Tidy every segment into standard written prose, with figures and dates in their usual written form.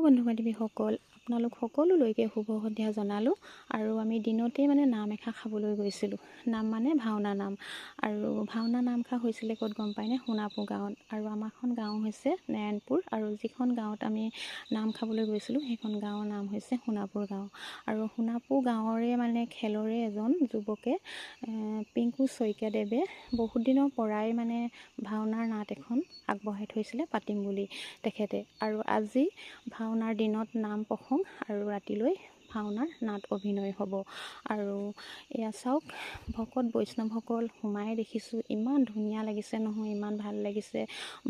বন্ধু বান্ধৱীসকল, আপোনালোক সকলোলৈকে শুভ সন্ধিয়া জনালোঁ। আৰু আমি দিনতেই নাম এষাৰ খাবলৈ গৈছিলোঁ। নাম ভাওনা নাম। আৰু ভাওনা নামষাৰ হৈছিলে ক'ত গম পায়নে? সোণাপুৰ গাঁৱত। আৰু আমাৰখন গাঁও হৈছে নাৰায়ণপুৰ। আৰু যিখন গাঁৱত আমি নাম খাবলৈ গৈছিলোঁ সেইখন গাঁৱৰ নাম হৈছে সোণাপুৰ গাঁও। আৰু সোণাপুৰ গাঁৱৰে খেলৰে এজন যুৱকে পিংকু শইকীয়াদেৱে বহুত দিনৰ পৰাই ভাওনাৰ নাট এখন আগবঢ়াই থৈছিলে পাতিম বুলি তেখেতে। আৰু আজি ভাওনাৰ দিনত নাম প্ৰসংগ আৰু ৰাতিলৈ ভাওনাৰ নাট অভিনয় হ'ব। আৰু এয়া চাওক, ভকত বৈষ্ণৱসকল সোমাই দেখিছোঁ, ইমান ধুনীয়া লাগিছে নহয়, ইমান ভাল লাগিছে।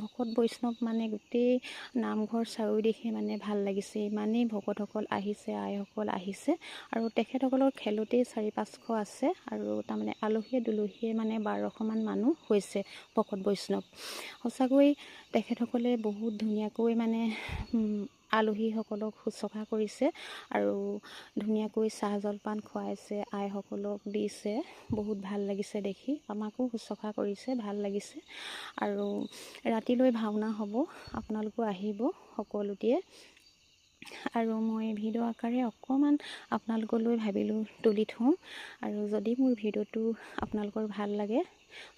ভকত বৈষ্ণৱ গোটেই নামঘৰ চাৰিওদিশে ভাল লাগিছে। ইমানেই ভকতসকল আহিছে, আইসকল আহিছে। আৰু তেখেতসকলৰ খেলতেই 400-500 আছে। আৰু আলহীয়ে দুলহীয়ে 1200মান মানুহ হৈছে ভকত বৈষ্ণৱ। সঁচাকৈ তেখেতসকলে বহুত ধুনীয়াকৈ আলহীসকলক শুশ্ৰূষা কৰিছে আৰু ধুনীয়াকৈ চাহ জলপান খুৱাইছে, আইসকলক দিছে। বহুত ভাল লাগিছে দেখি, আমাকো শুশ্ৰূষা কৰিছে, ভাল লাগিছে। আৰু ৰাতিলৈ ভাওনা হ'ব, আপোনালোকো আহিব সকলোটিয়ে। আৰু মই ভিডিঅ' আকাৰে অকণমান আপোনালোকলৈ ভাবিলোঁ তুলি থওঁ। আৰু যদি মোৰ ভিডিঅ'টো আপোনালোকৰ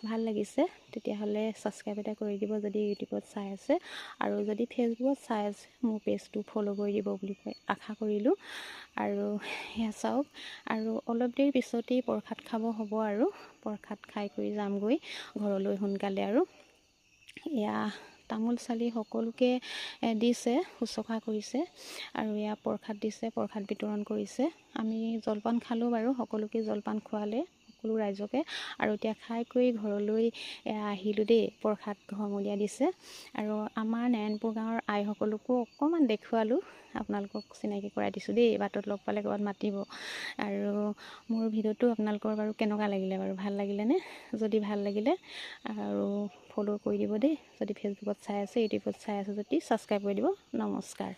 ভাল লাগিছে তেতিয়াহ'লে ছাবস্ক্ৰাইব এটা কৰি দিব যদি ইউটিউবত চাই আছে। আৰু যদি ফেচবুকত চাই আছে মোৰ পেজটো ফ'ল' কৰি দিব বুলি আশা কৰিলোঁ। আৰু সেয়া চাওক, আৰু অলপ দেৰি পিছতেই প্ৰসাদ খাব হ'ব। আৰু প্ৰসাদ খাই কৰি যামগৈ ঘৰলৈ সোনকালে। আৰু এয়া তামোল চালি সকলোকে দিছে, শুশ্ৰূষা কৰিছে। আৰু এয়া প্ৰসাদ দিছে, প্ৰসাদ বিতৰণ কৰিছে। আমি জলপান খালোঁ বাৰু, সকলোকে জলপান খোৱালে সকলো ৰাইজকে। আৰু এতিয়া খাই কৰি ঘৰলৈ আহিলোঁ দেই। প্ৰসাদ ঘৰমূৰীয়া দিছে। আৰু আমাৰ নাৰায়ণপুৰ গাঁৱৰ আইসকলকো অকণমান দেখুৱালোঁ, আপোনালোকক চিনাকি কৰাই দিছোঁ দেই। বাটত লগ পালে ক'ৰবাত মাতিব। আৰু মোৰ ভিডিঅ'টো আপোনালোকৰ বাৰু কেনেকুৱা লাগিলে বাৰু, ভাল লাগিলেনে? যদি ভাল লাগিলে আৰু ফ'ল' কৰি দিব দেই। যদি ফেচবুকত চাই আছে, ইউটিউবত চাই আছে যদি ছাবস্ক্ৰাইব কৰি দিব। নমস্কাৰ।